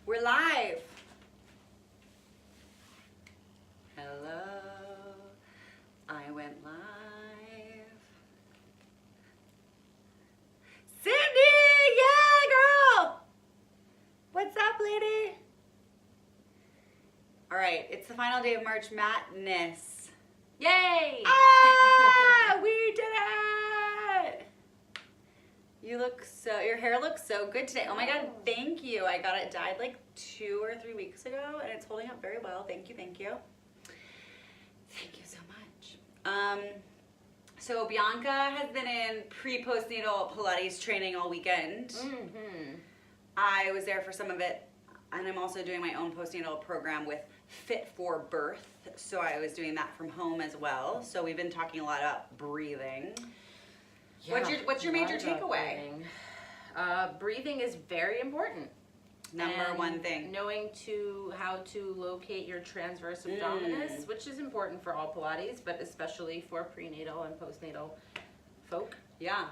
We're live. Hello. I went live. Cindy! Yeah, girl! What's up, lady? All right, it's the final day of March Madness. Yay! Ah! We did it! Your hair looks so good today. Oh my God, thank you. I got it dyed like 2 or 3 weeks ago and it's holding up very well. Thank you, thank you. Thank you so much. So Bianca has been in pre-postnatal Pilates training all weekend. Mm-hmm. I was there for some of it, and I'm also doing my own postnatal program with Fit for Birth. So I was doing that from home as well. So we've been talking a lot about breathing. Yeah, What's your major takeaway? Breathing is very important. Number one thing. Knowing how to locate your transverse abdominis, which is important for all Pilates, but especially for prenatal and postnatal folk. Yeah.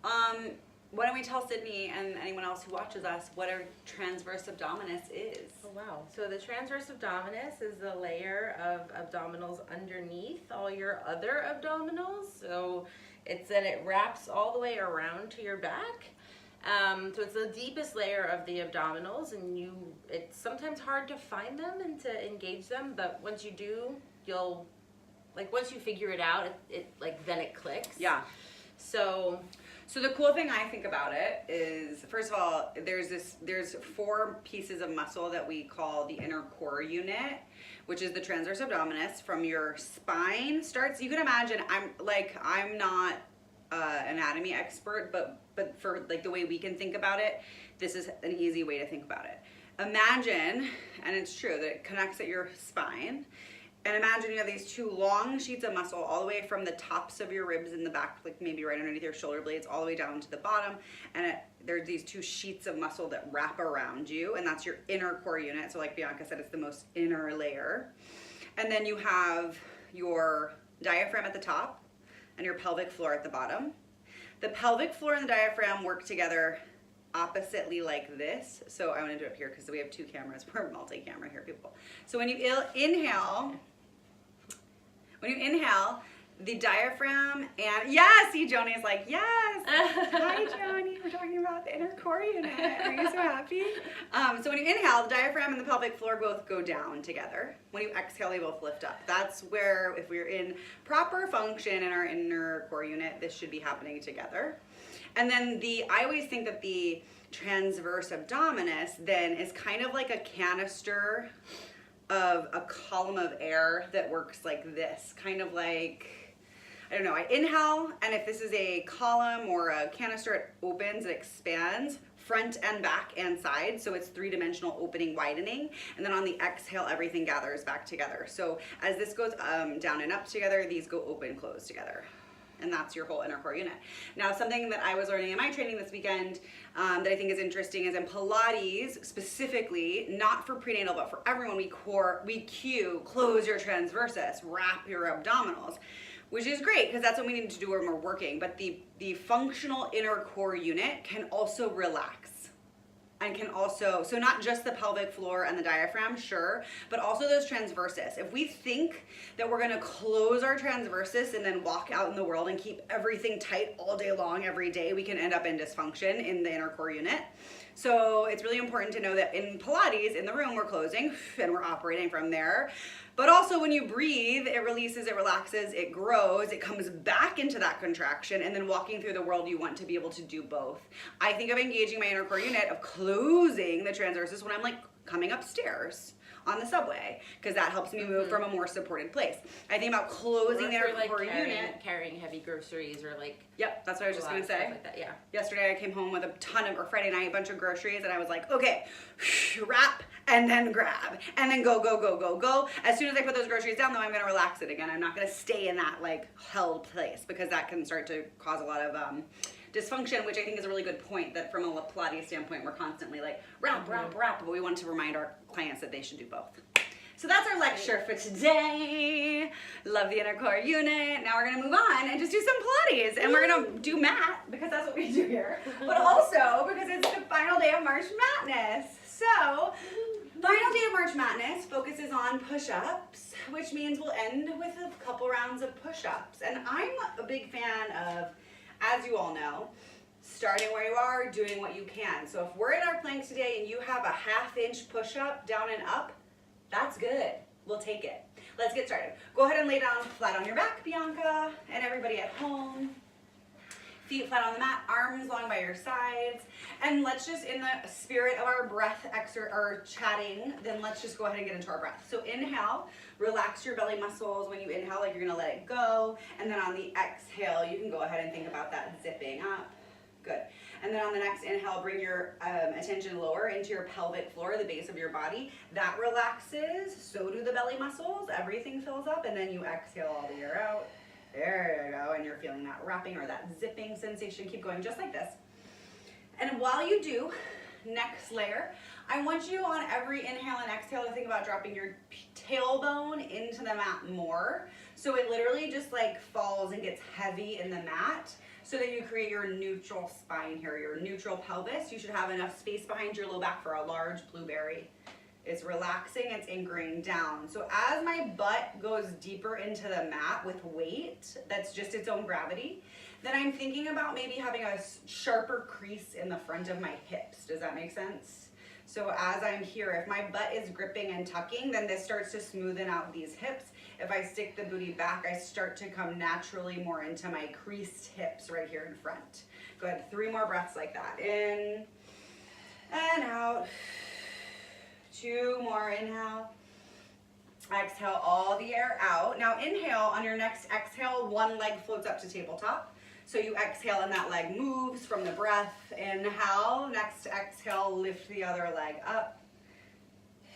Why don't we tell Sydney and anyone else who watches us what a transverse abdominis is? Oh wow. So the transverse abdominis is the layer of abdominals underneath all your other abdominals. So it wraps all the way around to your back. So it's the deepest layer of the abdominals, and it's sometimes hard to find them and to engage them, but once you do, once you figure it out, then it clicks. Yeah. So the cool thing I think about it is, first of all, there's 4 pieces of muscle that we call the inner core unit, which is the transverse abdominis. From your spine starts. You can imagine, I'm not an anatomy expert, but for like the way we can think about it, this is an easy way to think about it. Imagine, and it's true, that it connects at your spine. And imagine you have these 2 long sheets of muscle all the way from the tops of your ribs in the back, like maybe right underneath your shoulder blades, all the way down to the bottom. And there's these 2 sheets of muscle that wrap around you, and that's your inner core unit. So like Bianca said, it's the most inner layer. And then you have your diaphragm at the top and your pelvic floor at the bottom. The pelvic floor and the diaphragm work together oppositely like this. So I want to do it here because we have 2 cameras. We're multi-camera here, people. So when you inhale, the diaphragm and, yeah, see, Joni's like, yes. Hi, Joni. We're talking about the inner core unit. Are you so happy? So when you inhale, the diaphragm and the pelvic floor both go down together. When you exhale, they both lift up. That's where, if we're in proper function in our inner core unit, this should be happening together. And then I always think that the transverse abdominis then is kind of like a canister of a column of air that works like this, kind of like, I don't know, I inhale, and if this is a column or a canister, it opens, it expands, front and back and side, so it's 3-dimensional opening, widening, and then on the exhale, everything gathers back together. So as this goes down and up together, these go open, close together. And that's your whole inner core unit. Now, something that I was learning in my training this weekend that I think is interesting is in Pilates specifically, not for prenatal, but for everyone, we cue close your transversus, wrap your abdominals, which is great because that's what we need to do when we're working. But the functional inner core unit can also relax. And can also, so not just the pelvic floor and the diaphragm, sure, but also those transversus. If we think that we're gonna close our transversus and then walk out in the world and keep everything tight all day long, every day, we can end up in dysfunction in the inner core unit. So it's really important to know that in Pilates, in the room, we're closing and we're operating from there. But also when you breathe, it releases, it relaxes, it grows, it comes back into that contraction, and then walking through the world, you want to be able to do both. I think of engaging my inner core unit of closing the transversus when I'm like coming upstairs on the subway, because that helps me move from a more supported place. I think about closing the inner core unit. Carrying heavy groceries or like. Yep, that's what I was just gonna say. Like that, yeah. Yesterday I came home with or Friday night, a bunch of groceries, and I was like, okay, wrap and then grab and then go, go, go, go, go. As soon as I put those groceries down, though, I'm gonna relax it again. I'm not gonna stay in that like held place because that can start to cause a lot of dysfunction, which I think is a really good point, that from a Pilates standpoint, we're constantly like wrap, but we want to remind our clients that they should do both. So that's our lecture for today. Love the inner core unit. Now we're gonna move on and just do some Pilates, and we're gonna do mat because that's what we do here, but also because it's the final day of March Madness. So March Madness focuses on push-ups, which means we'll end with a couple rounds of push-ups. And I'm a big fan of, as you all know, starting where you are, doing what you can. So if we're in our plank today and you have a half-inch push-up down and up, that's good. We'll take it. Let's get started. Go ahead and lay down flat on your back, Bianca, and everybody at home. Feet flat on the mat, arms long by your sides. And let's just, in the spirit of our breath or chatting, then let's just go ahead and get into our breath. So inhale, relax your belly muscles. When you inhale, like you're gonna let it go. And then on the exhale, you can go ahead and think about that zipping up. Good. And then on the next inhale, bring your attention lower into your pelvic floor, the base of your body. That relaxes, so do the belly muscles. Everything fills up, and then you exhale all the air out. There you go, and you're feeling that wrapping or that zipping sensation. Keep going just like this. And while you do, next layer, I want you on every inhale and exhale to think about dropping your tailbone into the mat more. So it literally just like falls and gets heavy in the mat. So that you create your neutral spine here, your neutral pelvis. You should have enough space behind your low back for a large blueberry. It's relaxing, it's anchoring down. So as my butt goes deeper into the mat with weight, that's just its own gravity, then I'm thinking about maybe having a sharper crease in the front of my hips. Does that make sense? So as I'm here, if my butt is gripping and tucking, then this starts to smoothen out these hips. If I stick the booty back, I start to come naturally more into my creased hips right here in front. Good, 3 more breaths like that. In and out. 2 more, inhale. Exhale all the air out. Now inhale, on your next exhale, one leg floats up to tabletop. So you exhale and that leg moves from the breath. Inhale, next exhale, lift the other leg up.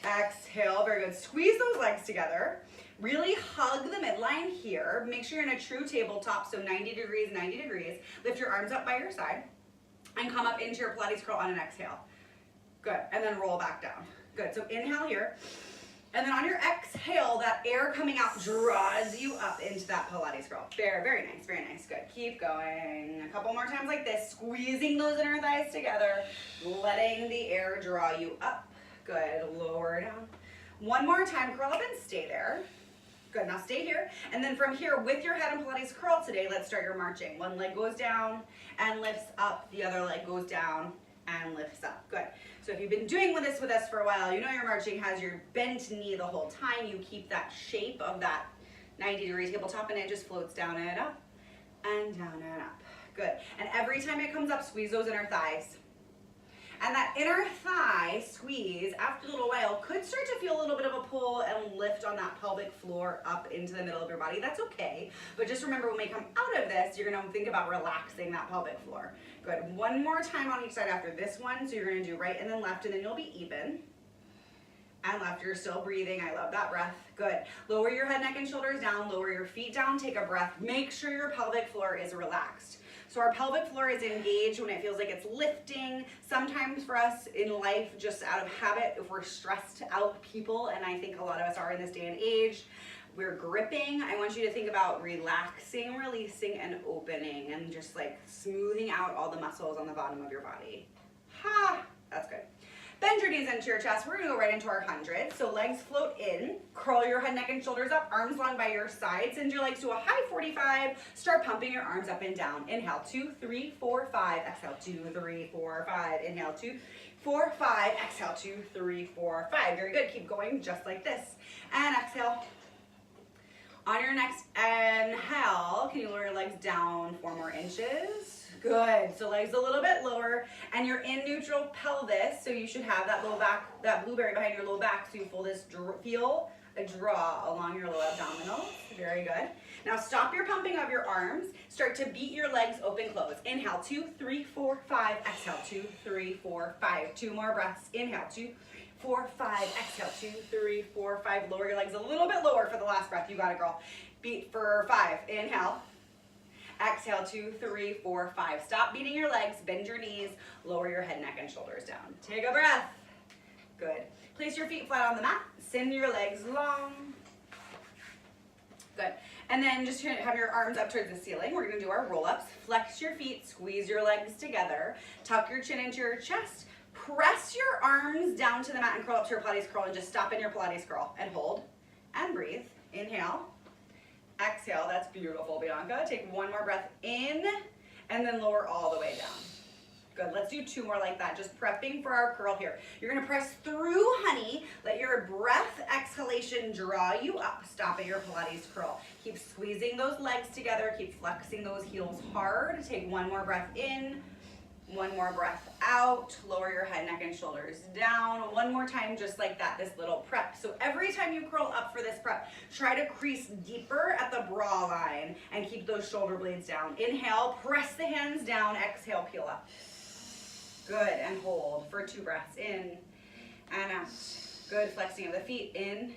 Exhale, very good. Squeeze those legs together. Really hug the midline here. Make sure you're in a true tabletop, so 90 degrees, 90 degrees. Lift your arms up by your side and come up into your Pilates curl on an exhale. Good, and then roll back down. Good, so inhale here. And then on your exhale, that air coming out draws you up into that Pilates curl. Very nice, very nice. Good, keep going. A couple more times like this, squeezing those inner thighs together, letting the air draw you up. Good, lower down. One more time, curl up and stay there. Good, now stay here. And then from here, with your head and Pilates curl today, let's start your marching. One leg goes down and lifts up. The other leg goes down and lifts up. Good. So if you've been doing this with us for a while, you know your marching has your bent knee the whole time. You keep that shape of that 90-degree tabletop, and it just floats down and up and down and up. Good. And every time it comes up, squeeze those inner thighs. And that inner thigh squeeze, after a little while, could start to feel a little bit of a pull and lift on that pelvic floor up into the middle of your body. That's okay. But just remember, when we come out of this, you're going to think about relaxing that pelvic floor. Good. One more time on each side after this one. So you're going to do right and then left, and then you'll be even. And left, you're still breathing. I love that breath. Good. Lower your head, neck, and shoulders down. Lower your feet down. Take a breath. Make sure your pelvic floor is relaxed. So our pelvic floor is engaged when it feels like it's lifting. Sometimes for us in life, just out of habit, if we're stressed out people, and I think a lot of us are in this day and age, we're gripping. I want you to think about relaxing, releasing, and opening, and just like smoothing out all the muscles on the bottom of your body. Ha! That's good. Bend your knees into your chest. We're gonna go right into our 100. So legs float in, curl your head, neck, and shoulders up, arms long by your sides, send your legs to a high 45. Start pumping your arms up and down. Inhale, 2, 3, 4, 5. Exhale, 2, 3, 4, 5. Inhale, 2, 4, 5. Exhale, 2, 3, 4, 5. Very good. Keep going just like this. And exhale. On your next inhale, can you lower your legs down 4 more inches? Good. So legs a little bit lower, and you're in neutral pelvis, so you should have that low back, that blueberry behind your low back, so you feel a draw along your low abdominals. Very good. Now stop your pumping of your arms. Start to beat your legs open, close. Inhale, 2, 3, 4, 5. Exhale, 2, 3, 4, 5. 2 more breaths. Inhale, 2, 4, 5. Exhale, 2, 3, 4, 5. Lower your legs a little bit lower for the last breath. You got it, girl. Beat for 5. Inhale. Exhale, 2, 3, 4, 5. Stop beating your legs, bend your knees, lower your head, neck, and shoulders down. Take a breath. Good. Place your feet flat on the mat. Send your legs long. Good. And then just have your arms up towards the ceiling. We're going to do our roll-ups. Flex your feet, squeeze your legs together. Tuck your chin into your chest. press your arms down to the mat and curl up to your Pilates curl and just stop in your Pilates curl and hold and breathe. Inhale, exhale, that's beautiful, Bianca. Take one more breath in and then lower all the way down. Good, let's do 2 more like that, just prepping for our curl here. You're gonna press through, honey. Let your breath exhalation draw you up. Stop at your Pilates curl. Keep squeezing those legs together. Keep flexing those heels hard. Take 1 more breath in, 1 more breath out. Lower your head, neck, and shoulders down. 1 more time, just like that, this little prep. So every time you curl up for this prep, try to crease deeper at the bra line and keep those shoulder blades down. Inhale, press the hands down. Exhale, peel up. Good, and hold for 2 breaths, in and out. Good, flexing of the feet, in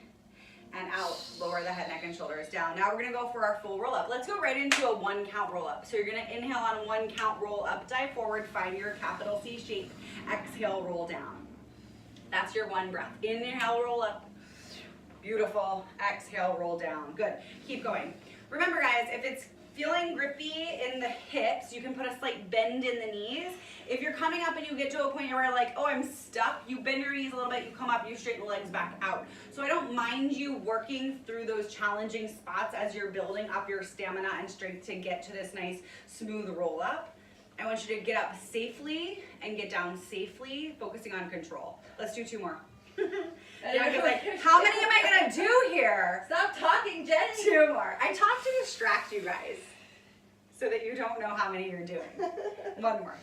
and out. Lower the head, neck, and shoulders down. Now we're gonna go for our full roll up. Let's go right into a 1 count roll up. So you're gonna inhale on 1 count, roll up, dive forward, find your capital C shape. Exhale, roll down. That's your 1 breath. Inhale, roll up. Beautiful. Exhale, roll down. Good, keep going. Remember guys, if it's feeling grippy in the hips, you can put a slight bend in the knees. If you're coming up and you get to a point where like, oh, I'm stuck, you bend your knees a little bit, you come up, you straighten the legs back out. So I don't mind you working through those challenging spots as you're building up your stamina and strength to get to this nice smooth roll up. I want you to get up safely and get down safely, focusing on control. Let's do 2 more. Yeah, like, how many am I gonna do here? Stop talking, Jenny. 2 more. I talk to distract you guys so that you don't know how many you're doing. 1 more.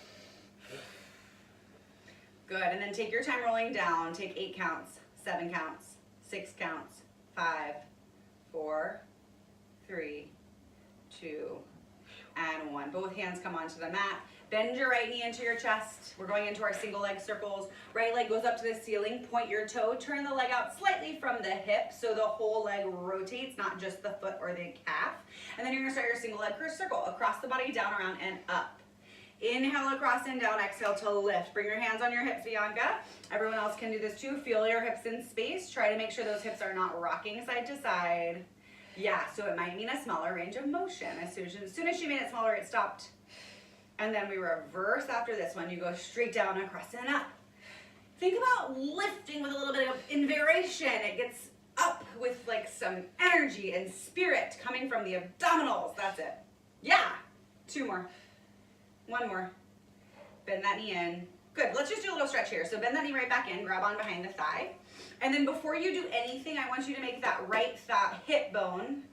Good, and then take your time rolling down. Take 8 counts, 7 counts, 6 counts, 5, 4, 3, 2, and 1. Both hands come onto the mat. Bend your right knee into your chest. We're going into our single leg circles. Right leg goes up to the ceiling. Point your toe. Turn the leg out slightly from the hip so the whole leg rotates, not just the foot or the calf. And then you're gonna start your single leg circle. Across the body, down, around, and up. Inhale across and down. Exhale to lift. Bring your hands on your hips, Bianca. Everyone else can do this too. Feel your hips in space. Try to make sure those hips are not rocking side to side. Yeah, so it might mean a smaller range of motion. As soon as she made it smaller, it stopped. And then we reverse after this one. You go straight down, across, and up. Think about lifting with a little bit of invigoration. It gets up with like some energy and spirit coming from the abdominals. That's it. Yeah. 2 more. 1 more. Bend that knee in. Good. Let's just do a little stretch here. So bend that knee right back in. Grab on behind the thigh. And then before you do anything, I want you to make that right thigh hip bone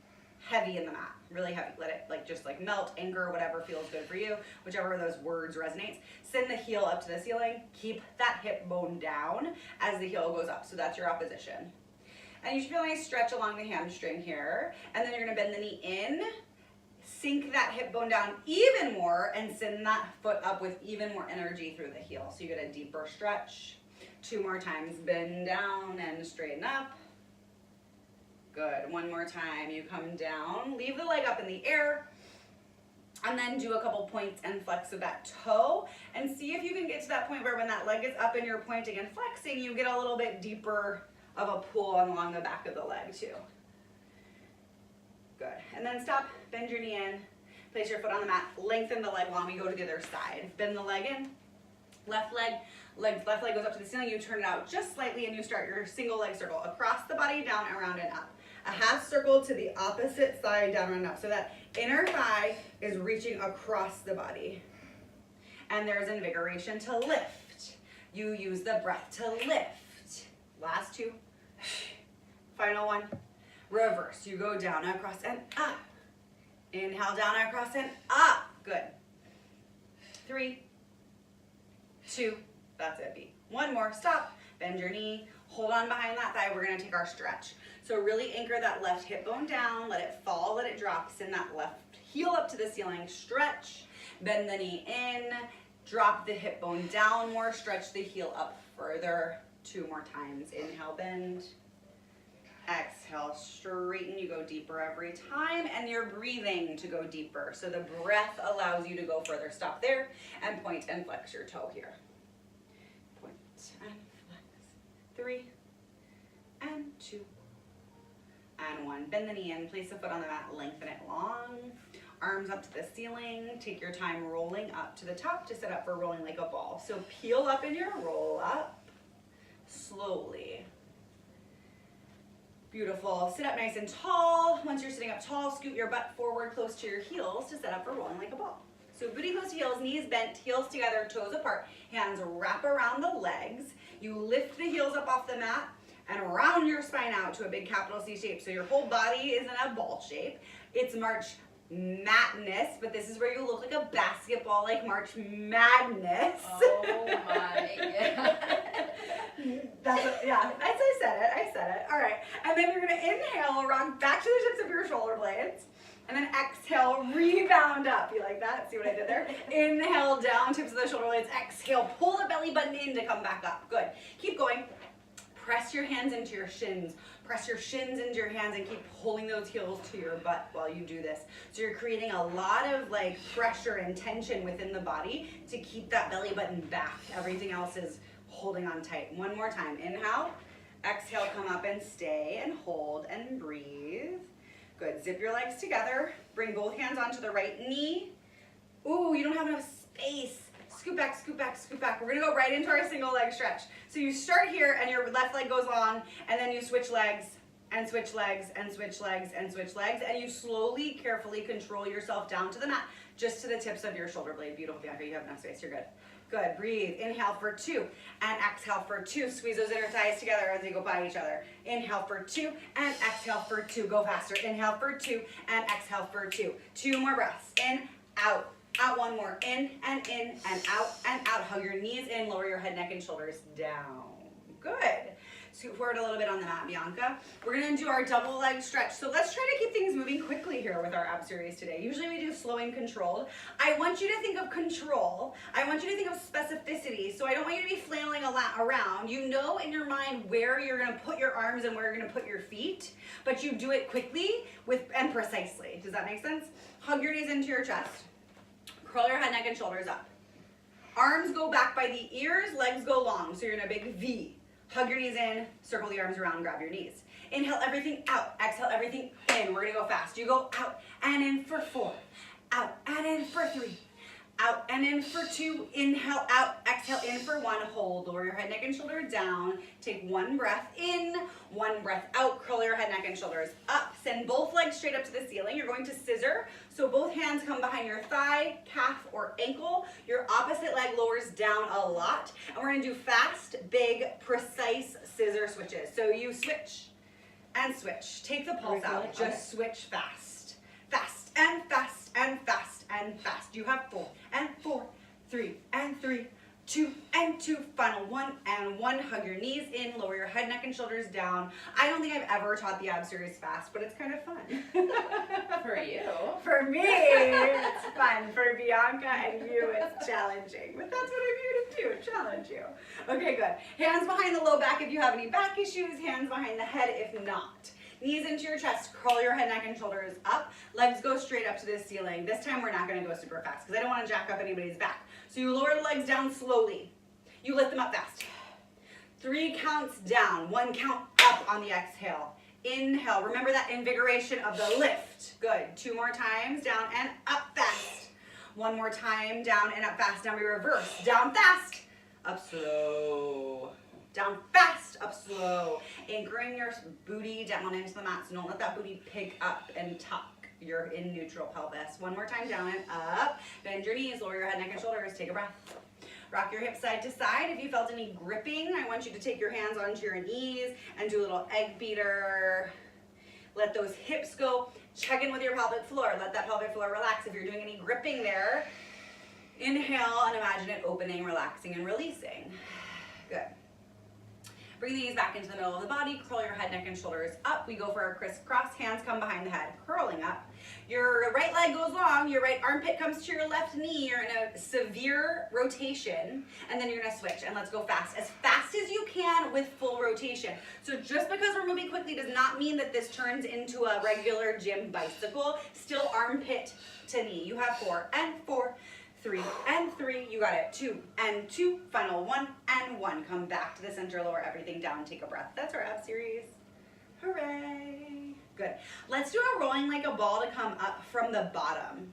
heavy in the mat. Really heavy. Let it just melt, anchor, whatever feels good for you, whichever of those words resonates. Send the heel up to the ceiling. Keep that hip bone down as the heel goes up. So that's your opposition. And you should feel a nice stretch along the hamstring here. And then you're going to bend the knee in, sink that hip bone down even more, and send that foot up with even more energy through the heel. So you get a deeper stretch. 2 more times. Bend down and straighten up. Good. 1 more time. You come down, leave the leg up in the air, and then do a couple points and flex of that toe, and see if you can get to that point where when that leg is up and you're pointing and flexing, you get a little bit deeper of a pull along the back of the leg too. Good. And then stop, bend your knee in, place your foot on the mat, lengthen the leg long. We go to the other side. Bend the leg in, left leg goes up to the ceiling. You turn it out just slightly and you start your single leg circle across the body, down, around, and up. A half circle to the opposite side, down, and up. So that inner thigh is reaching across the body. And there's invigoration to lift. You use the breath to lift. Last 2. Final 1. Reverse. You go down, across, and up. Inhale, down, across, and up. Good. 3, 2. That's it, B. 1 more. Stop. Bend your knee. Hold on behind that thigh. We're going to take our stretch. So really anchor that left hip bone down. Let it fall. Let it drop. Send that left heel up to the ceiling. Stretch. Bend the knee in. Drop the hip bone down more. Stretch the heel up further. 2 more times. Inhale, bend. Exhale, straighten. You go deeper every time, and you're breathing to go deeper. So the breath allows you to go further. Stop there and point and flex your toe here. Point and flex. 3 and 2 and 1. Bend the knee in. Place the foot on the mat. Lengthen it long. Arms up to the ceiling. Take your time rolling up to the top to set up for rolling like a ball. So peel up in your roll up, slowly. Beautiful. Sit up nice and tall. Once you're sitting up tall, scoot your butt forward close to your heels to set up for rolling like a ball. So booty close to heels, knees bent, heels together, toes apart, hands wrap around the legs. You lift the heels up off the mat and round your spine out to a big capital C shape. So your whole body is in a ball shape. It's March Madness, but this is where you look like a basketball, like March Madness. Oh my God. I said it. All right, and then you're gonna inhale, rock back to the tips of your shoulder blades, and then exhale, rebound up. You like that? See what I did there? Inhale, down, tips of the shoulder blades. Exhale, pull the belly button in to come back up. Good. Keep going. Press your hands into your shins. Press your shins into your hands and keep pulling those heels to your butt while you do this. So you're creating a lot of like pressure and tension within the body to keep that belly button back. Everything else is holding on tight. One more time. Inhale. Exhale, come up and stay and hold and breathe. Good. Zip your legs together. Bring both hands onto the right knee. Ooh, you don't have enough space. Scoot back, scoot back, scoot back. We're gonna go right into our single leg stretch. So you start here and your left leg goes long, and then you switch legs and switch legs and switch legs and switch legs, and you slowly, carefully control yourself down to the mat, just to the tips of your shoulder blade. Beautiful, Bianca, you have enough space, you're good. Good, breathe. Inhale for 2 and exhale for 2. Squeeze those inner thighs together as they go by each other. Inhale for 2 and exhale for 2. Go faster. Inhale for 2 and exhale for 2. 2 more breaths. In, out. Out one more. In and out and out. Hug your knees in, lower your head, neck, and shoulders down. Good. Scoot forward a little bit on the mat, Bianca. We're gonna do our double leg stretch. So let's try to keep things moving quickly here with our ab series today. Usually we do slow and controlled. I want you to think of control. I want you to think of specificity. So I don't want you to be flailing a lot around. You know in your mind where you're gonna put your arms and where you're gonna put your feet, but you do it quickly and precisely. Does that make sense? Hug your knees into your chest. Curl your head, neck, and shoulders up. Arms go back by the ears, legs go long, so you're in a big V. Hug your knees in, circle the arms around, grab your knees. Inhale everything out, exhale everything in. We're gonna go fast. You go out and in for 4, out and in for 3, out and in for 2. Inhale out, exhale in for 1. Hold, lower your head, neck, and shoulder down. Take 1 breath in, 1 breath out. Curl your head, neck, and shoulders up. Send both legs straight up to the ceiling. You're going to scissor. So both hands come behind your thigh, calf, or ankle. Your opposite leg lowers down a lot. And we're gonna do fast, big, precise scissor switches. So you switch and switch. Take the pulse out. Just switch fast. Fast and fast and fast and fast. You have 4 and 4, 3 and 3, 2 and 2, final 1 and 1. Hug your knees in, lower your head, neck, and shoulders down. I don't think I've ever taught the ab series fast, but it's kind of fun. For you. For me, it's fun. For Bianca and you, it's challenging. But that's what I'm here to do, challenge you. Okay, good. Hands behind the low back if you have any back issues. Hands behind the head if not. Knees into your chest, curl your head, neck, and shoulders up. Legs go straight up to the ceiling. This time we're not gonna go super fast because I don't wanna jack up anybody's back. So you lower the legs down slowly. You lift them up fast. 3 counts down, 1 count up on the exhale. Inhale, remember that invigoration of the lift. Good, 2 more times, down and up fast. 1 more time, down and up fast. Now we reverse, down fast, up slow. Down fast, up slow. Anchoring your booty down into the mat, so don't let that booty pick up and tuck. You're in neutral pelvis. 1 more time, down and up. Bend your knees, lower your head, neck, and shoulders. Take a breath. Rock your hips side to side. If you felt any gripping, I want you to take your hands onto your knees and do a little egg beater. Let those hips go. Check in with your pelvic floor. Let that pelvic floor relax. If you're doing any gripping there, inhale and imagine it opening, relaxing, and releasing. Good. Bring the knees back into the middle of the body. Curl your head, neck, and shoulders up. We go for our crisscross. Hands come behind the head, curling up. Your right leg goes long. Your right armpit comes to your left knee. You're in a severe rotation. And then you're going to switch. And let's go fast. As fast as you can with full rotation. So just because we're moving quickly does not mean that this turns into a regular gym bicycle. Still armpit to knee. You have 4 and 4. 3 and 3, you got it. 2 and 2, final 1 and 1. Come back to the center, lower everything down, take a breath. That's our ab series. Hooray. Good. Let's do a rolling like a ball to come up from the bottom.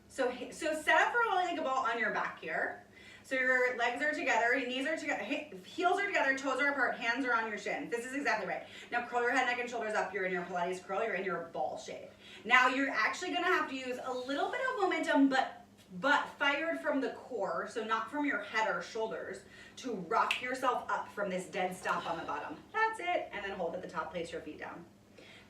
So set up for rolling like a ball on your back here. So your legs are together, your knees are together, heels are together, toes are apart, hands are on your shins. This is exactly right. Now curl your head, neck, and shoulders up. You're in your Pilates curl, you're in your ball shape. Now you're actually gonna have to use a little bit of momentum, but fired from the core, so not from your head or shoulders, to rock yourself up from this dead stop on the bottom. That's it, and then hold at the top, place your feet down.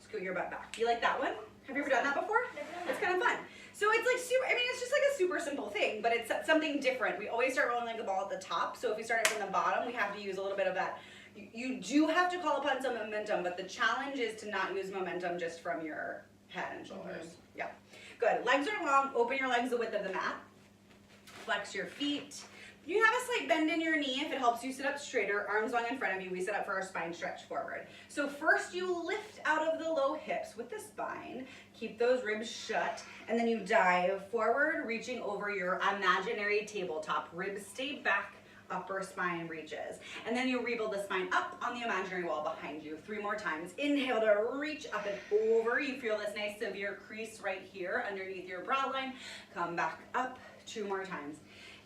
Scoot your butt back. You like that one? Have you ever done that before? It's kind of fun. So it's like super, I mean, it's just like a super simple thing, but it's something different. We always start rolling like a ball at the top, so if we start it from the bottom, we have to use a little bit of that. You do have to call upon some momentum, but the challenge is to not use momentum just from your head and shoulders. Yeah, good. Legs are long, open your legs the width of the mat. Flex your feet. You have a slight bend in your knee if it helps you sit up straighter, arms long in front of you. We sit up for our spine stretch forward. So first you lift out of the low hips with the spine, keep those ribs shut, and then you dive forward, reaching over your imaginary tabletop. Ribs stay back, upper spine reaches. And then you rebuild the spine up on the imaginary wall behind you. 3 more times. Inhale to reach up and over. You feel this nice severe crease right here underneath your brow line. Come back up 2 more times.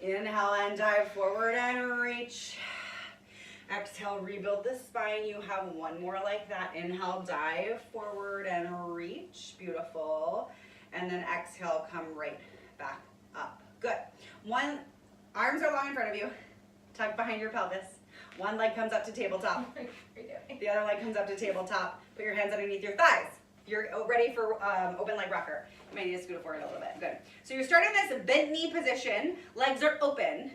Inhale and dive forward and reach. Exhale, rebuild the spine. You have 1 more like that. Inhale, dive forward and reach. Beautiful. And then exhale, come right back up. Good. Arms are long in front of you. Tuck behind your pelvis. 1 leg comes up to tabletop. The other leg comes up to tabletop. Put your hands underneath your thighs. You're ready for open leg rocker. You might need to scoot it forward a little bit. Good. So you're starting this bent knee position. Legs are open,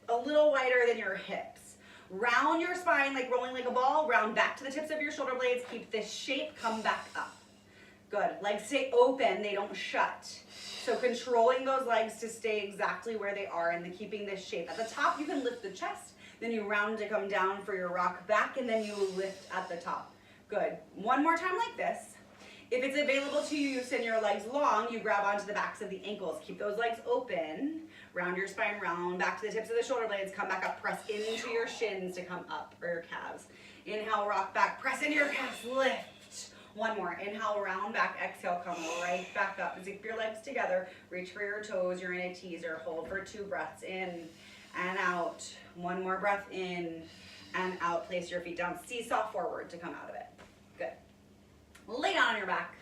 a little wider than your hips. Round your spine like rolling like a ball. Round back to the tips of your shoulder blades. Keep this shape. Come back up. Good. Legs stay open. They don't shut. So controlling those legs to stay exactly where they are and keeping this shape. At the top, you can lift the chest. Then you round to come down for your rock back, and then you lift at the top. Good. 1 more time like this. If it's available to you, you send your legs long, you grab onto the backs of the ankles. Keep those legs open. Round your spine, round back to the tips of the shoulder blades. Come back up, press into your shins to come up, or your calves. Inhale, rock back, press into your calves, lift. 1 more. Inhale, round back, exhale, come right back up. Zip your legs together. Reach for your toes. You're in a teaser. Hold for 2 breaths. In and out. 1 more breath in and out. Place your feet down. Seesaw forward to come out of it. Good. Lay down on your back.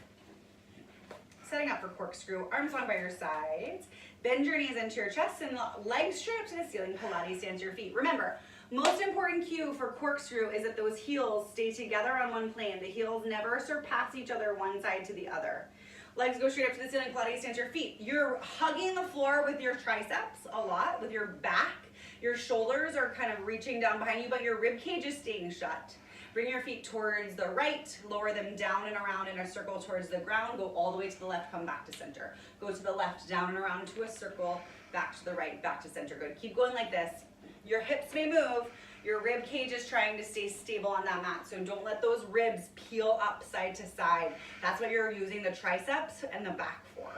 Setting up for corkscrew. Arms long by your sides. Bend your knees into your chest and legs straight up to the ceiling. Pilates stance your feet. Remember, most important cue for corkscrew is that those heels stay together on one plane. The heels never surpass each other one side to the other. Legs go straight up to the ceiling. Pilates stance your feet. You're hugging the floor with your triceps a lot, with your back. Your shoulders are kind of reaching down behind you, but your rib cage is staying shut. Bring your feet towards the right, lower them down and around in a circle towards the ground, go all the way to the left, come back to center. Go to the left, down and around to a circle, back to the right, back to center. Good. Keep going like this. Your hips may move. Your rib cage is trying to stay stable on that mat, so don't let those ribs peel up side to side. That's what you're using the triceps and the back for.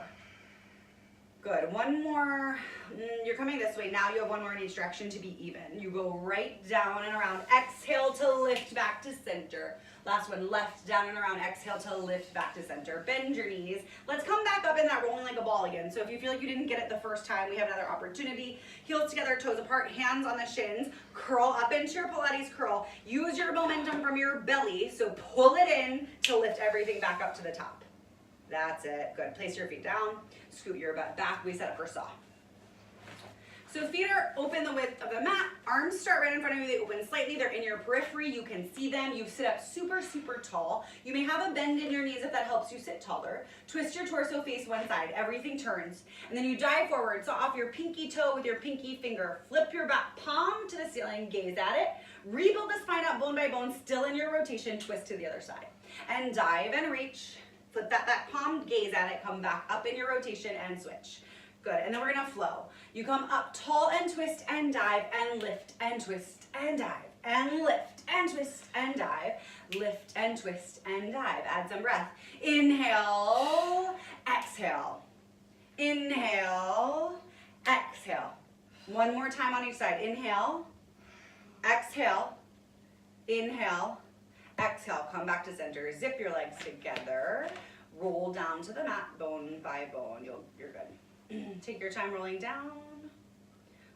Good. 1 more. You're coming this way. Now you have 1 more in each direction to be even. You go right down and around. Exhale to lift back to center. Last one. Left, down and around. Exhale to lift back to center. Bend your knees. Let's come back up in that rolling like a ball again. So if you feel like you didn't get it the first time, we have another opportunity. Heels together, toes apart, hands on the shins. Curl up into your Pilates curl. Use your momentum from your belly. So pull it in to lift everything back up to the top. That's it. Good. Place your feet down. Scoot your butt back. We set up for saw. So feet are open the width of the mat. Arms start right in front of you. They open slightly. They're in your periphery. You can see them. You sit up super, super tall. You may have a bend in your knees if that helps you sit taller. Twist your torso, face one side. Everything turns. And then you dive forward. So off your pinky toe with your pinky finger. Flip your back palm to the ceiling. Gaze at it. Rebuild the spine up bone by bone. Still in your rotation. Twist to the other side. And dive and reach. Flip that palm. Gaze at it. Come back up in your rotation and switch. Good, and then we're gonna flow. You come up tall and twist and dive and lift and twist and dive and lift and twist and dive, lift and twist and dive. Add some breath. Inhale, exhale. Inhale, exhale. 1 more time on each side. Inhale, exhale, inhale, Exhale, come back to center. Zip your legs together. Roll down to the mat, bone by bone. You're good. Take your time rolling down.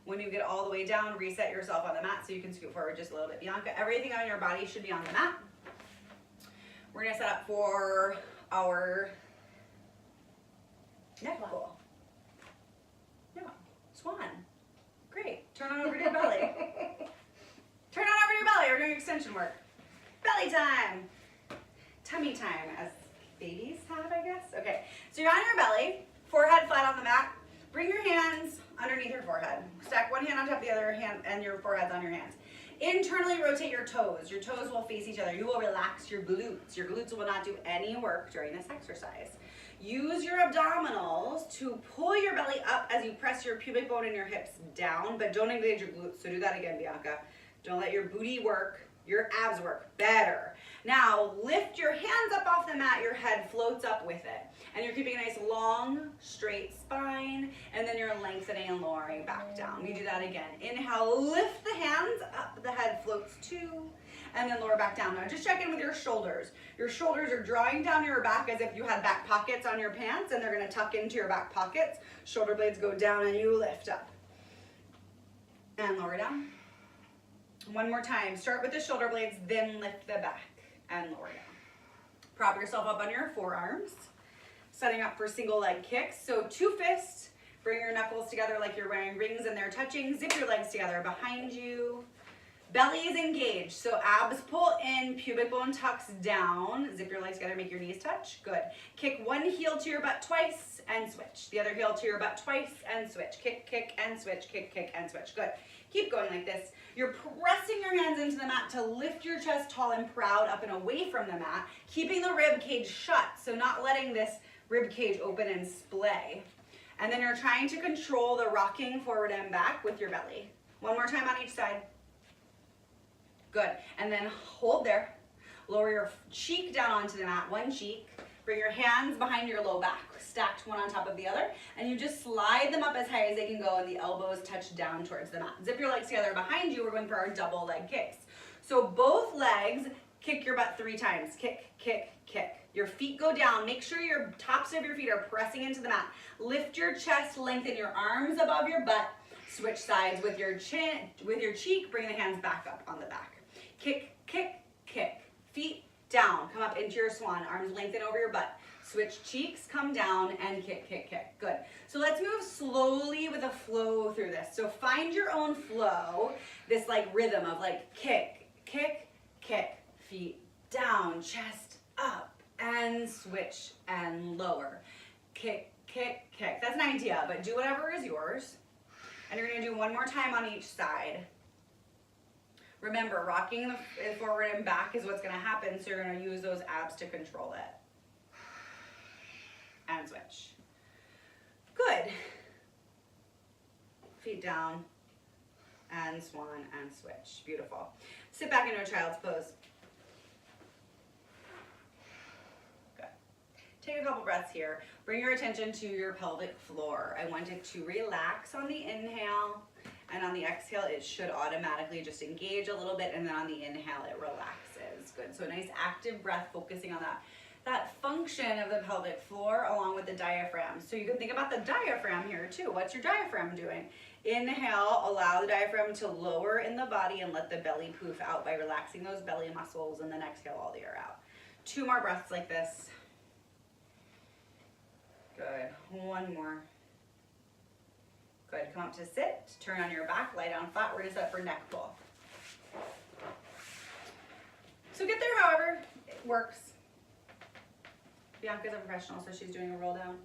When you get all the way down, reset yourself on the mat so you can scoot forward just a little bit. Bianca, everything on your body should be on the mat. We're gonna set up for our neck pull. Yeah, swan. Great. Turn on over to your belly. Turn on over to your belly. We're doing extension work. Belly time. Tummy time, as babies have, I guess. Okay, so you're on your belly, forehead flat on the mat. Bring your hands underneath your forehead. Stack one hand on top of the other hand and your forehead's on your hands. Internally rotate your toes. Your toes will face each other. You will relax your glutes. Your glutes will not do any work during this exercise. Use your abdominals to pull your belly up as you press your pubic bone and your hips down, but don't engage your glutes. So do that again, Bianca. Don't let your booty work, your abs work better. Now, lift your hands up off the mat, your head floats up with it. And you're keeping a nice long, straight spine, and then you're lengthening and lowering back down. We do that again. Inhale, lift the hands up, the head floats too, and then lower back down. Now just check in with your shoulders. Your shoulders are drawing down your back as if you had back pockets on your pants, and they're gonna tuck into your back pockets. Shoulder blades go down and you lift up. And lower down. One more time, start with the shoulder blades, then lift the back and lower down. Prop yourself up on your forearms, setting up for single leg kicks. So 2 fists, bring your knuckles together like you're wearing rings and they're touching. Zip your legs together behind you. Belly is engaged, so abs pull in, pubic bone tucks down. Zip your legs together, make your knees touch. Good. Kick one heel to your butt twice and switch. The other heel to your butt twice and switch. Kick, kick, and switch. Kick, kick, and switch. Good. Keep going like this. You're pressing your hands into the mat to lift your chest tall and proud up and away from the mat, keeping the rib cage shut, so not letting this rib cage open and splay. And then you're trying to control the rocking forward and back with your belly. One more time on each side. Good. And then hold there. Lower your cheek down onto the mat, one cheek. Bring your hands behind your low back, stacked one on top of the other, and you just slide them up as high as they can go and the elbows touch down towards the mat. Zip your legs together behind you. We're going for our double leg kicks. So both legs, kick your butt 3 times. Kick, kick, kick. Your feet go down. Make sure your tops of your feet are pressing into the mat. Lift your chest, lengthen your arms above your butt. Switch sides with your chin, with your cheek. Bring the hands back up on the back. Kick, kick, kick. Feet down. Come up into your swan. Arms lengthen over your butt. Switch cheeks, come down, and kick, kick, kick. Good. So let's move slowly with a flow through this. So find your own flow, this like rhythm of like kick, kick, kick. Feet down, chest up, and switch and lower. Kick, kick, kick. That's an idea, but do whatever is yours. And you're gonna do one more time on each side. Remember, rocking the forward and back is what's gonna happen, so you're gonna use those abs to control it. And switch. Good. Feet down, and swan, and switch. Beautiful. Sit back into a child's pose. Good. Take a couple breaths here. Bring your attention to your pelvic floor. I want it to relax on the inhale. And on the exhale, it should automatically just engage a little bit, and then on the inhale, it relaxes. Good, so a nice active breath, focusing on that function of the pelvic floor along with the diaphragm. So you can think about the diaphragm here too. What's your diaphragm doing? Inhale, allow the diaphragm to lower in the body and let the belly poof out by relaxing those belly muscles, and then exhale all the air out. 2 more breaths like this. Good, 1 more. Good, come up to sit, turn on your back, lie down flat. We're gonna set up for neck pull. So get there however it works. Bianca's a professional, so she's doing a roll down.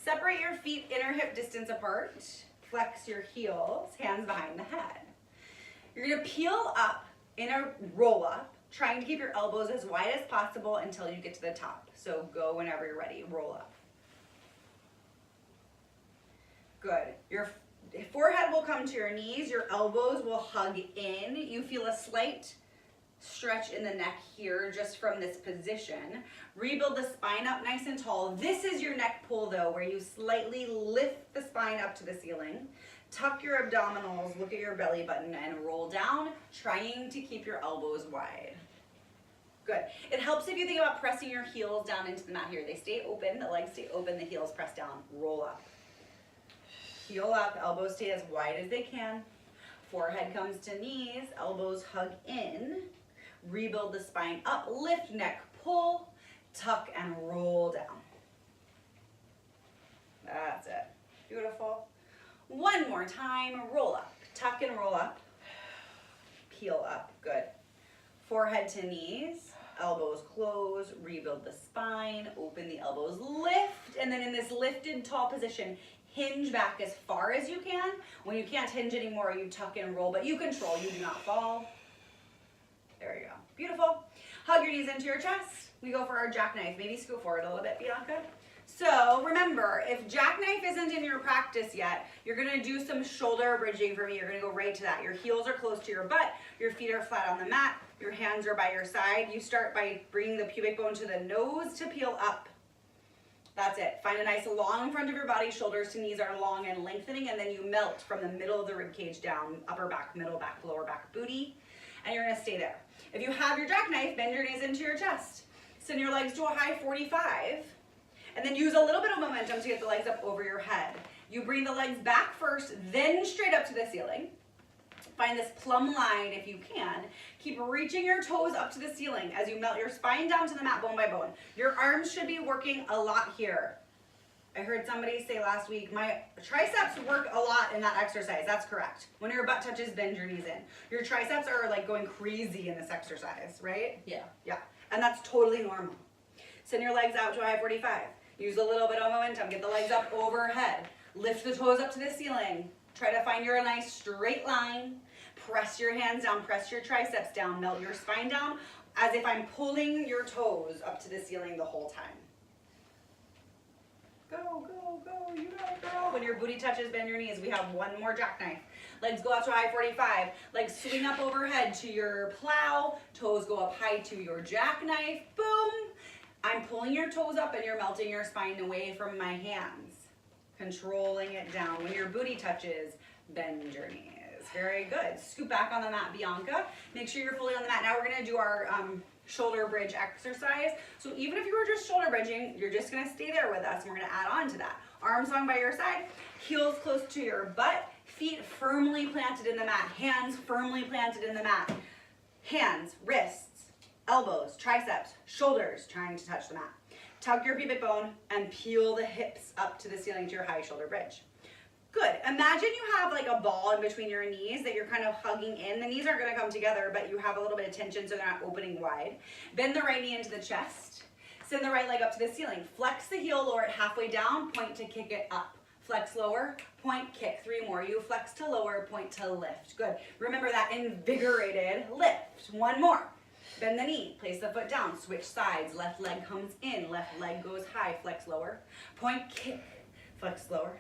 Separate your feet inner hip distance apart. Flex your heels, hands behind the head. You're gonna peel up in a roll up, trying to keep your elbows as wide as possible until you get to the top. So go whenever you're ready, roll up. Good. Your forehead will come to your knees, your elbows will hug in. You feel a slight stretch in the neck here just from this position. Rebuild the spine up nice and tall. This is your neck pull though, where you slightly lift the spine up to the ceiling. Tuck your abdominals, look at your belly button, and roll down, trying to keep your elbows wide. Good. It helps if you think about pressing your heels down into the mat here. They stay open, the legs stay open, the heels press down. Roll up. Heel up, elbows stay as wide as they can. Forehead comes to knees, elbows hug in. Rebuild the spine up, lift, neck, pull, tuck, and roll down. That's it. Beautiful. One more time, roll up, tuck and roll up. Peel up, good. Forehead to knees, elbows close, rebuild the spine, open the elbows, lift, and then in this lifted tall position, hinge back as far as you can. When you can't hinge anymore, you tuck and roll, but you control, you do not fall. There you go. Beautiful. Hug your knees into your chest. We go for our jackknife. Maybe scoot forward a little bit, Bianca. So remember, if jackknife isn't in your practice yet, you're gonna do some shoulder bridging for me. You're gonna go right to that. Your heels are close to your butt, your feet are flat on the mat, your hands are by your side. You start by bringing the pubic bone to the nose to peel up. That's it. Find a nice long front of your body, shoulders to knees are long and lengthening, and then you melt from the middle of the rib cage down, upper back, middle back, lower back, booty, and you're gonna stay there. If you have your jackknife, bend your knees into your chest. Send your legs to a high 45. And then use a little bit of momentum to get the legs up over your head. You bring the legs back first, then straight up to the ceiling. Find this plumb line if you can. Keep reaching your toes up to the ceiling as you melt your spine down to the mat bone by bone. Your arms should be working a lot here. I heard somebody say last week, my triceps work a lot in that exercise. That's correct. When your butt touches, bend your knees in. Your triceps are like going crazy in this exercise, right? Yeah. Yeah, and that's totally normal. Send your legs out to a high 45. Use a little bit of momentum. Get the legs up overhead. Lift the toes up to the ceiling. Try to find your nice straight line. Press your hands down. Press your triceps down. Melt your spine down as if I'm pulling your toes up to the ceiling the whole time. Go, go, go. You got it, girl. When your booty touches, bend your knees. We have one more jackknife. Legs go out to a high 45. Legs swing up overhead to your plow. Toes go up high to your jackknife. Boom. I'm pulling your toes up and you're melting your spine away from my hands. Controlling it down. When your booty touches, bend your knees. Very good. Scoot back on the mat, Bianca. Make sure you're fully on the mat. Now we're going to do our shoulder bridge exercise. So even if you were just shoulder bridging, you're just going to stay there with us and we're going to add on to that. Arms long by your side, heels close to your butt, feet firmly planted in the mat, hands firmly planted in the mat. Hands, wrists, elbows, triceps, shoulders trying to touch the mat. Tuck your pubic bone and peel the hips up to the ceiling to your high shoulder bridge. Good. Imagine you have like a ball in between your knees that you're kind of hugging in. The knees aren't going to come together, but you have a little bit of tension so they're not opening wide. Bend the right knee into the chest. Send the right leg up to the ceiling. Flex the heel, lower it halfway down, point to kick it up. Flex lower, point, kick. 3 more. You flex to lower, point to lift. Good. Remember that invigorated lift. 1 more. Bend the knee, place the foot down, switch sides. Left leg comes in, left leg goes high, flex lower. Point, kick, flex lower.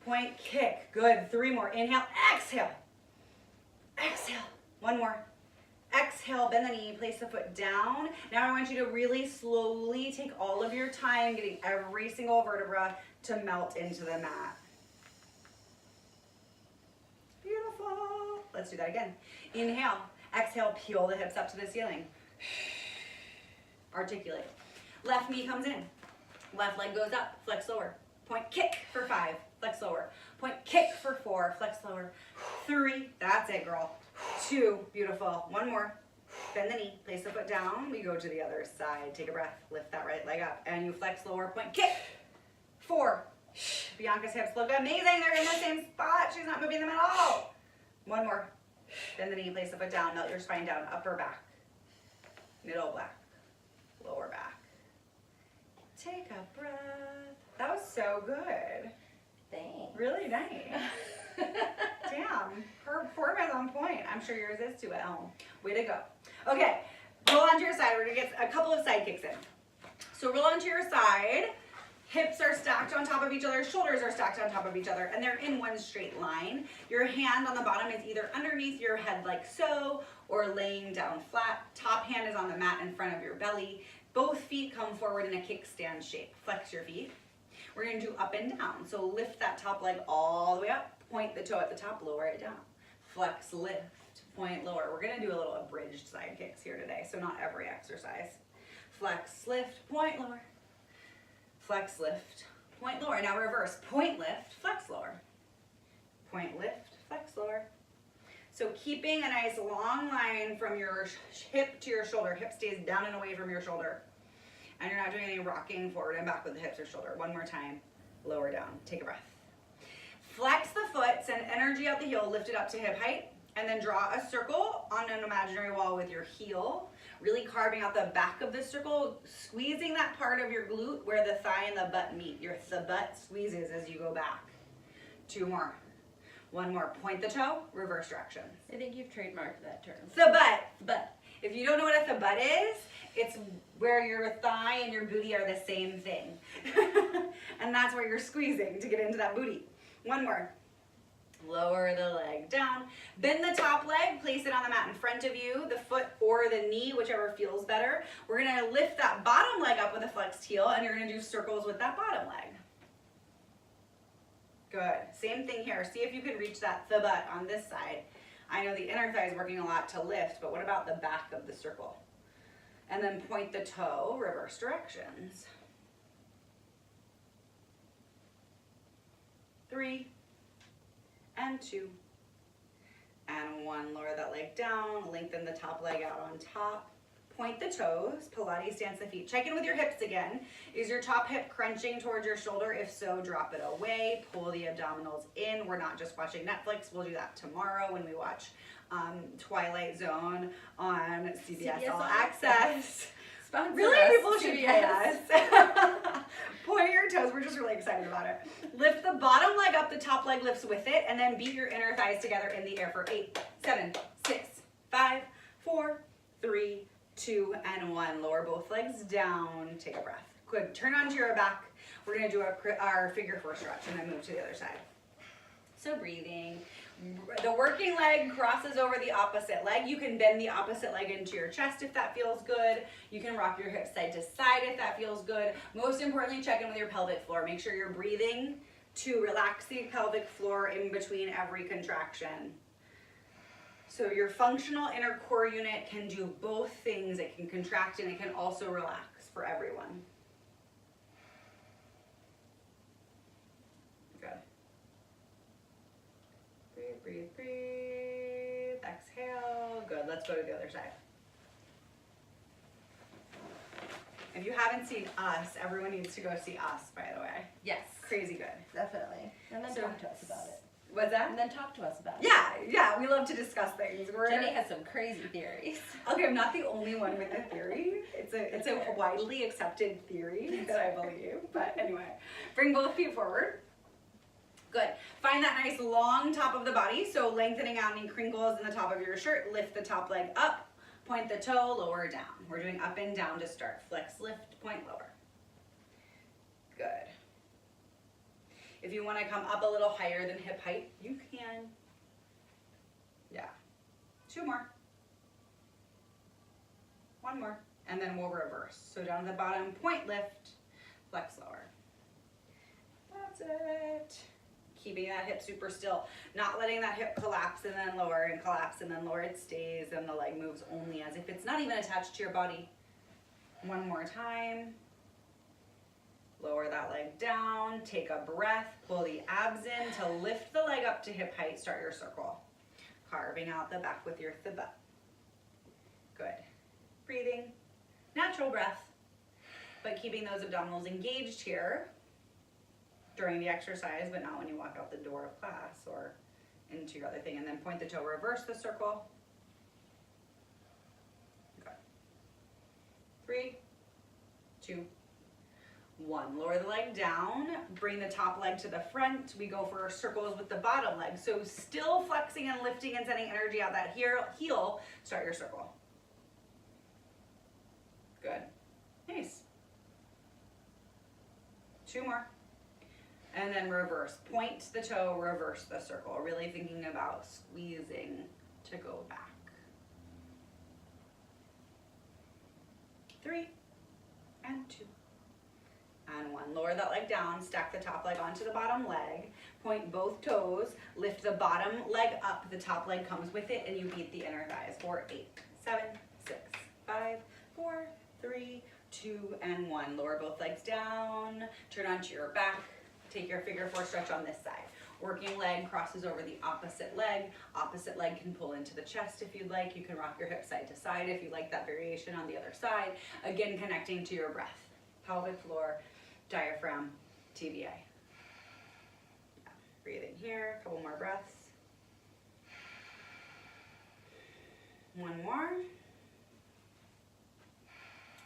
Point, kick. Good. 3 more. Inhale, exhale. Exhale. 1 more. Exhale, bend the knee, place the foot down. Now I want you to really slowly take all of your time getting every single vertebra to melt into the mat. Beautiful. Let's do that again. Inhale, exhale, peel the hips up to the ceiling. Articulate. Left knee comes in. Left leg goes up, flex lower. Point, kick for 5, flex lower. Point, kick for 4, flex lower. 3, that's it, girl. 2, beautiful. 1 more. Bend the knee, place the foot down. We go to the other side. Take a breath, lift that right leg up, and you flex lower. Point, kick. 4. Bianca's hips look amazing. They're in the same spot. She's not moving them at all. 1 more. Bend the knee, place the foot down, melt your spine down, upper back, middle back, lower back. Take a breath. That was so good. Thanks. Really nice. Damn, her form is on point. I'm sure yours is too at home. Way to go. Okay, roll onto your side. We're gonna get a couple of side kicks in. So roll onto your side. Hips are stacked on top of each other, shoulders are stacked on top of each other, and they're in one straight line. Your hand on the bottom is either underneath your head like so, or laying down flat. Top hand is on the mat in front of your belly. Both feet come forward in a kickstand shape. Flex your feet. We're gonna do up and down. So lift that top leg all the way up. Point the toe at the top, lower it down. Flex, lift, point, lower. We're gonna do a little abridged side kicks here today, so not every exercise. Flex, lift, point, lower. Flex, lift, point, lower. Now reverse, point, lift, flex, lower. Point, lift, flex, lower. So keeping a nice long line from your hip to your shoulder. Hip stays down and away from your shoulder. And you're not doing any rocking forward and back with the hips or shoulder. One more time, lower down, take a breath. Flex the foot, send energy out the heel, lift it up to hip height, and then draw a circle on an imaginary wall with your heel, really carving out the back of the circle, squeezing that part of your glute where the thigh and the butt meet. The butt squeezes as you go back. 2 more. 1 more. Point the toe, reverse directions. I think you've trademarked that term. Thabut. Thabut. If you don't know what a thabut is, it's where your thigh and your booty are the same thing. And that's where you're squeezing to get into that booty. 1 more. Lower the leg down. Bend the top leg, place it on the mat in front of you, the foot or the knee, whichever feels better. We're gonna lift that bottom leg up with a flexed heel, and you're gonna do circles with that bottom leg. Good. Same thing here. See if you can reach that thabut on this side. I know the inner thigh is working a lot to lift, but what about the back of the circle? And then point the toe, reverse directions. 3, and 2, and 1. Lower that leg down, lengthen the top leg out on top. Point the toes, Pilates stance the feet. Check in with your hips again. Is your top hip crunching towards your shoulder? If so, drop it away. Pull the abdominals in. We're not just watching Netflix. We'll do that tomorrow when we watch Twilight Zone on CBS All Access. Really, people should pay us. Point your toes. We're just really excited about it. Lift the bottom leg up, the top leg lifts with it, and then beat your inner thighs together in the air for 8, 7, 6, 5, 4, 3, 2, and 1. Lower both legs down. Take a breath. Good. Turn onto your back. We're going to do our figure 4 stretch and then move to the other side. So breathing. The working leg crosses over the opposite leg. You can bend the opposite leg into your chest if that feels good. You can rock your hips side to side if that feels good. Most importantly, check in with your pelvic floor. Make sure you're breathing to relax the pelvic floor in between every contraction. So your functional inner core unit can do both things. It can contract and it can also relax for everyone. Good. Breathe, breathe, breathe. Exhale. Good. Let's go to the other side. If you haven't seen Us, everyone needs to go see Us, by the way. Yes. Crazy good. Definitely. And then talk to us about it. What's that? And then talk to us about it. Yeah, we love to discuss things. Jenny has some crazy theories. Okay, I'm not the only one with a theory. It's a widely accepted theory that I believe. But anyway, bring both feet forward. Good. Find that nice long top of the body. So lengthening out any crinkles in the top of your shirt. Lift the top leg up. Point the toe, lower down. We're doing up and down to start. Flex, lift, point, lower. Good. If you want to come up a little higher than hip height, you can. Yeah. 2 more. 1 more. And then we'll reverse. So down to the bottom, point, lift, flex, lower. That's it. Keeping that hip super still. Not letting that hip collapse and then lower and collapse and then lower. It stays and the leg moves only as if it's not even attached to your body. 1 more time. Lower that leg down, take a breath, pull the abs in to lift the leg up to hip height, start your circle. Carving out the back with your thabut. Good. Breathing, natural breath, but keeping those abdominals engaged here during the exercise, but not when you walk out the door of class or into your other thing. And then point the toe, reverse the circle. Good. 3, 2, 1. Lower the leg down, bring the top leg to the front. We go for circles with the bottom leg. So still flexing and lifting and sending energy out that heel, start your circle. Good. Nice. 2 more. And then reverse. Point the toe, reverse the circle. Really thinking about squeezing to go back. 3, and 2. and 1. Lower that leg down, stack the top leg onto the bottom leg, point both toes, lift the bottom leg up, the top leg comes with it, and you beat the inner thighs. 4, 8, 7, 6, 5, 4, 3, 2, and 1. Lower both legs down, turn onto your back, take your figure 4 stretch on this side. Working leg crosses over the opposite leg. Opposite leg can pull into the chest if you'd like. You can rock your hips side to side if you like that variation on the other side. Again, connecting to your breath. Pelvic floor, diaphragm, TBA. Yeah. Breathe in here, a couple more breaths. One more.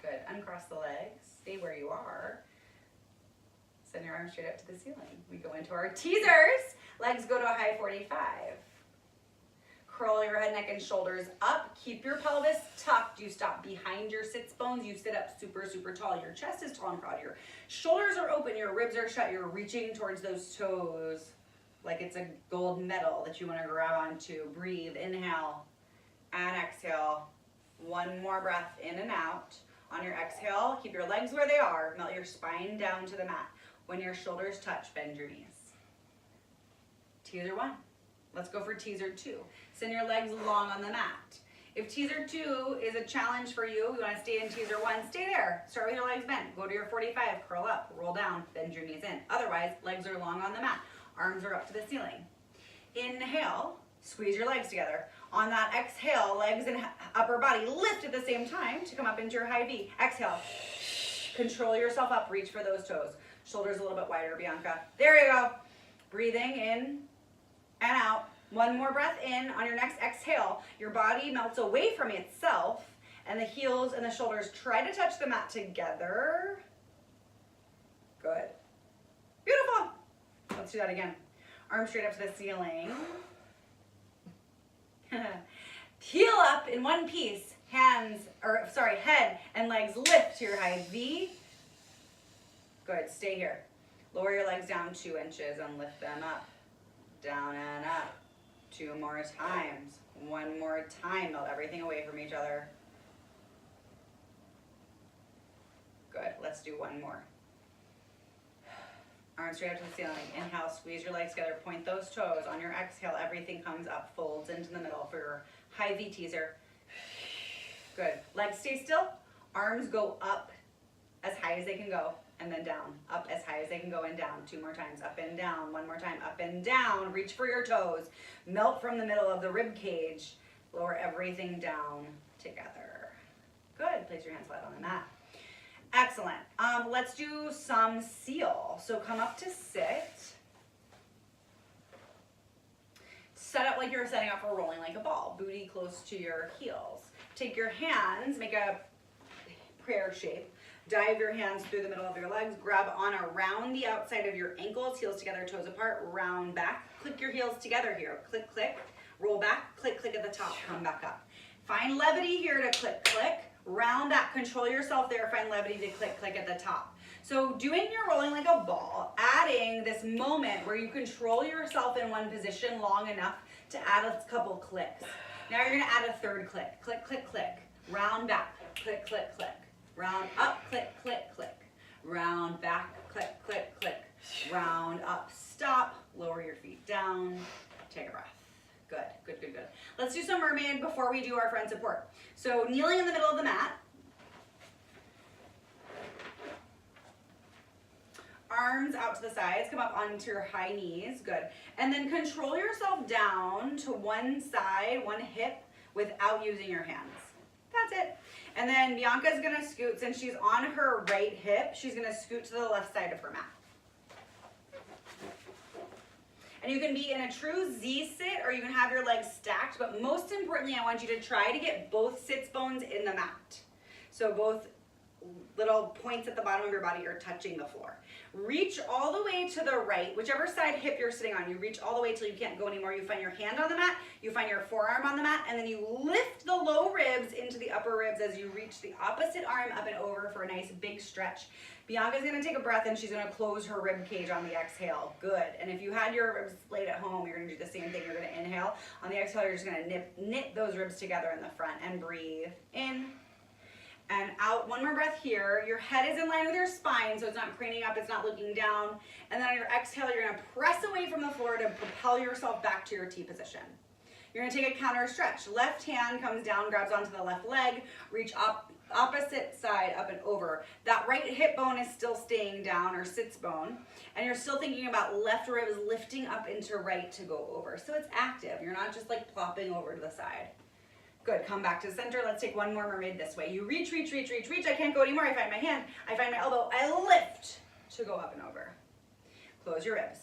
Good, uncross the legs, stay where you are. Send your arms straight up to the ceiling. We go into our teasers. Legs go to a high 45. Curl your head, neck, and shoulders up. Keep your pelvis tucked. You stop behind your sits bones. You sit up super, super tall. Your chest is tall and proud. Your shoulders are open. Your ribs are shut. You're reaching towards those toes like it's a gold medal that you want to grab onto. Breathe. Inhale and exhale. One more breath in and out. On your exhale, keep your legs where they are. Melt your spine down to the mat. When your shoulders touch, bend your knees. Teaser 1. Let's go for teaser 2. Send your legs long on the mat. If teaser 2 is a challenge for you, you want to stay in teaser 1, stay there. Start with your legs bent. Go to your 45, curl up, roll down, bend your knees in. Otherwise, legs are long on the mat. Arms are up to the ceiling. Inhale, squeeze your legs together. On that exhale, legs and upper body lift at the same time to come up into your high V. Exhale. Control yourself up, reach for those toes. Shoulders a little bit wider, Bianca. There you go. Breathing in and out. One more breath in. On your next exhale, your body melts away from itself, and the heels and the shoulders try to touch the mat together. Good. Beautiful. Let's do that again. Arms straight up to the ceiling. Heel up in one piece. Head and legs lift to your high V. Good, stay here. Lower your legs down 2 inches and lift them up. Down and up. 2 more times. 1 more time. Melt everything away from each other. Good, let's do 1 more. Arms straight up to the ceiling. Inhale, squeeze your legs together. Point those toes. On your exhale, everything comes up, folds into the middle for your high V teaser. Good. Legs stay still. Arms go up as high as they can go, and then down. Up as high as they can go and down. 2 more times. Up and down. 1 more time. Up and down. Reach for your toes. Melt from the middle of the rib cage. Lower everything down together. Good. Place your hands flat on the mat. Excellent. Let's do some seal. So come up to sit. Set up like you're setting up for rolling like a ball. Booty close to your heels. Take your hands, make a prayer shape. Dive your hands through the middle of your legs. Grab on around the outside of your ankles. Heels together, toes apart. Round back. Click your heels together here. Click, click. Roll back. Click, click at the top. Come back up. Find levity here to click, click. Round back, control yourself there, find levity to click, click at the top. So doing your rolling like a ball, adding this moment where you control yourself in one position long enough to add a couple clicks. Now you're gonna add a 3rd click. Click, click, click. Round back, click, click, click. Round up, click, click, click. Round back, click, click, click. Round up, stop, lower your feet down, take a breath. Good, good, good, good. Let's do some mermaid before we do our front support. So kneeling in the middle of the mat. Arms out to the sides, come up onto your high knees, good. And then control yourself down to one side, one hip, without using your hands. That's it. And then Bianca's gonna scoot, since she's on her right hip, she's gonna scoot to the left side of her mat. And you can be in a true Z sit, or you can have your legs stacked, but most importantly, I want you to try to get both sits bones in the mat. So both little points at the bottom of your body are touching the floor. Reach all the way to the right, whichever side hip you're sitting on, you reach all the way till you can't go anymore. You find your hand on the mat, you find your forearm on the mat, and then you lift the low ribs into the upper ribs as you reach the opposite arm up and over for a nice big stretch. Bianca's gonna take a breath and she's gonna close her rib cage on the exhale. Good. And if you had your ribs laid at home, you're gonna do the same thing. You're gonna inhale. On the exhale, you're just gonna knit those ribs together in the front and breathe in and out one more breath here. Your head is in line with your spine, so it's not craning up, it's not looking down. And then on your exhale, you're gonna press away from the floor to propel yourself back to your T position. You're gonna take a counter stretch. Left hand comes down, grabs onto the left leg, reach up, opposite side, up and over. That right hip bone is still staying down, or sits bone, and you're still thinking about left ribs lifting up into right to go over. So it's active. You're not just like plopping over to the side. Good, come back to center. Let's take one more mermaid this way. You reach, reach, reach, reach, reach. I can't go anymore. I find my hand, I find my elbow. I lift to go up and over. Close your ribs.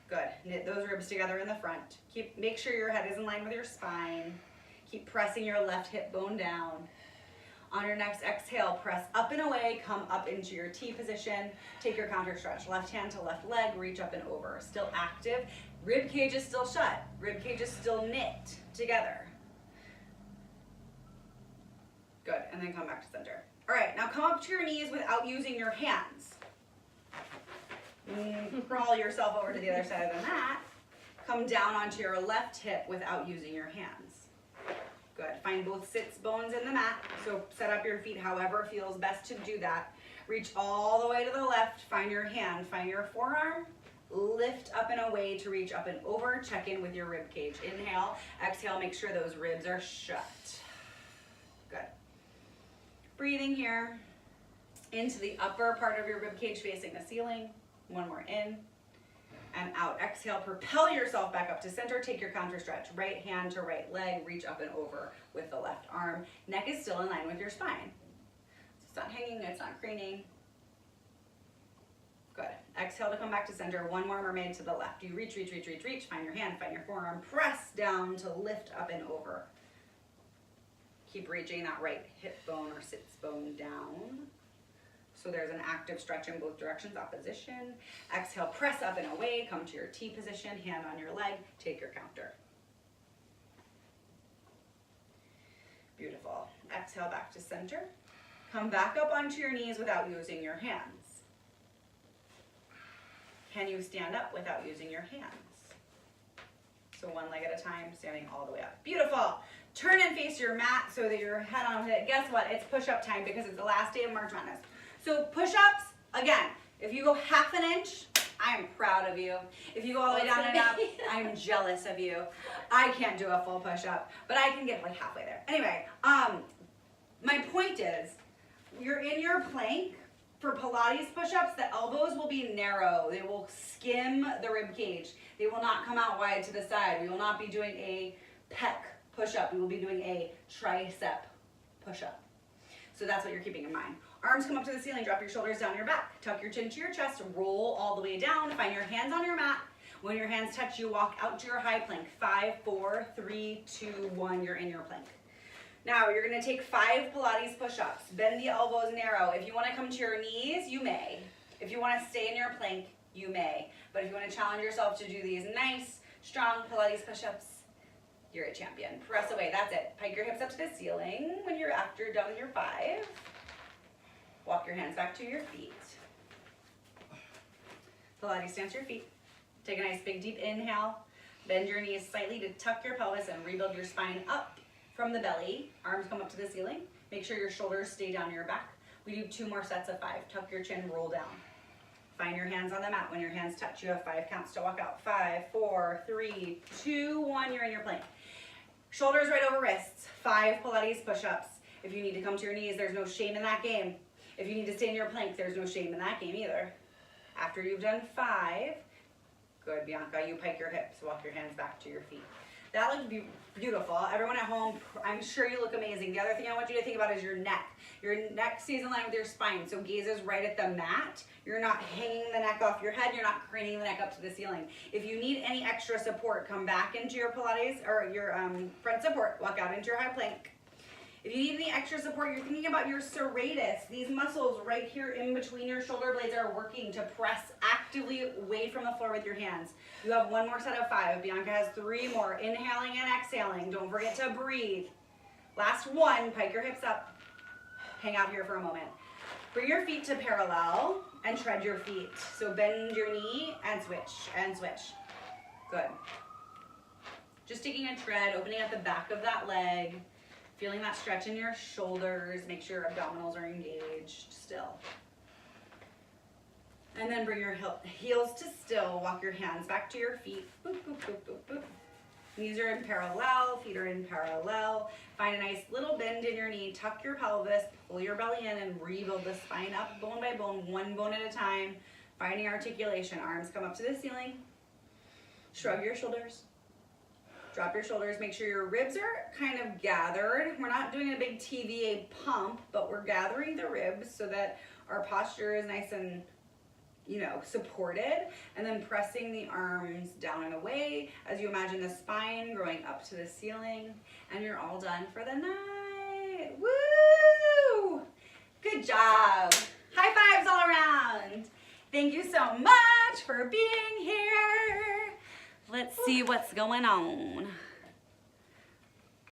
Good, knit those ribs together in the front. Make sure your head is in line with your spine. Keep pressing your left hip bone down. On your next exhale, press up and away, come up into your T position. Take your counter stretch. Left hand to left leg, reach up and over. Still active. Rib cage is still shut. Rib cage is still knit together. Good, and then come back to center. All right, now come up to your knees without using your hands. Crawl yourself over to the other side of the mat. Come down onto your left hip without using your hands. Good, find both sits bones in the mat. So set up your feet however feels best to do that. Reach all the way to the left, find your hand, find your forearm. Lift up and away to reach up and over. Check in with your rib cage. Inhale, exhale, make sure those ribs are shut. Good. Breathing here into the upper part of your rib cage facing the ceiling. One more in and out. Exhale, propel yourself back up to center. Take your counter stretch. Right hand to right leg, reach up and over with the left arm. Neck is still in line with your spine. So it's not hanging, it's not craning. Good. Exhale to come back to center. One more mermaid to the left. You reach, reach, reach, reach, reach. Find your hand, find your forearm. Press down to lift up and over. Keep reaching that right hip bone or sits bone down. So there's an active stretch in both directions, opposition. Exhale, press up and away, come to your T position, hand on your leg, take your counter. Beautiful. Exhale back to center. Come back up onto your knees without using your hands. Can you stand up without using your hands? So one leg at a time, standing all the way up. Beautiful. Turn and face your mat so that you're head on with it. Guess what? It's push-up time because it's the last day of March Madness. So push-ups, again, if you go half an inch, I'm proud of you. If you go all the way down and up, I'm jealous of you. I can't do a full push-up, but I can get like halfway there. Anyway, my point is, you're in your plank. For Pilates push-ups, the elbows will be narrow. They will skim the rib cage. They will not come out wide to the side. We will not be doing a pec push-up. We will be doing a tricep push-up. So that's what you're keeping in mind. Arms come up to the ceiling, drop your shoulders down your back. Tuck your chin to your chest, roll all the way down. Find your hands on your mat. When your hands touch, you walk out to your high plank. 5, 4, 3, 2, 1, you're in your plank. Now you're gonna take 5 Pilates push-ups. Bend the elbows narrow. If you wanna come to your knees, you may. If you wanna stay in your plank, you may. But if you wanna challenge yourself to do these nice, strong Pilates push-ups, you're a champion. Press away, that's it. Pike your hips up to the ceiling when you're after done with your 5. Walk your hands back to your feet. Pilates stance your feet. Take a nice big deep inhale. Bend your knees slightly to tuck your pelvis and rebuild your spine up from the belly. Arms come up to the ceiling. Make sure your shoulders stay down your back. We do 2 more sets of 5. Tuck your chin, roll down. Find your hands on the mat. When your hands touch, you have 5 counts to walk out. 5, 4, 3, 2, 1, you're in your plank. Shoulders right over wrists. 5 Pilates push-ups. If you need to come to your knees, there's no shame in that game. If you need to stay in your plank, there's no shame in that game either. After you've done 5, good, Bianca, you pike your hips, walk your hands back to your feet. That looks beautiful. Everyone at home, I'm sure you look amazing. The other thing I want you to think about is your neck. Your neck stays in line with your spine, so gaze is right at the mat. You're not hanging the neck off your head. You're not craning the neck up to the ceiling. If you need any extra support, come back into your Pilates or your front support. Walk out into your high plank. If you need any extra support, you're thinking about your serratus. These muscles right here in between your shoulder blades are working to press actively away from the floor with your hands. You have 1 more set of 5. Bianca has 3 more. Inhaling and exhaling. Don't forget to breathe. Last 1. Pike your hips up. Hang out here for a moment. Bring your feet to parallel and tread your feet. So bend your knee and switch and switch. Good. Just taking a tread, opening up the back of that leg. Feeling that stretch in your shoulders. Make sure your abdominals are engaged still. And then bring your heels to still. Walk your hands back to your feet. Boop, boop, boop, boop, boop. Knees are in parallel, feet are in parallel. Find a nice little bend in your knee. Tuck your pelvis, pull your belly in, and rebuild the spine up bone by bone, one bone at a time. Finding articulation. Arms come up to the ceiling. Shrug your shoulders. Drop your shoulders. Make sure your ribs are kind of gathered. We're not doing a big TVA pump, but we're gathering the ribs so that our posture is nice and, you know, supported, and then pressing the arms down and away as you imagine the spine growing up to the ceiling, and you're all done for the night. Woo! Good job. High fives all around. Thank you so much for being here. Let's see what's going on.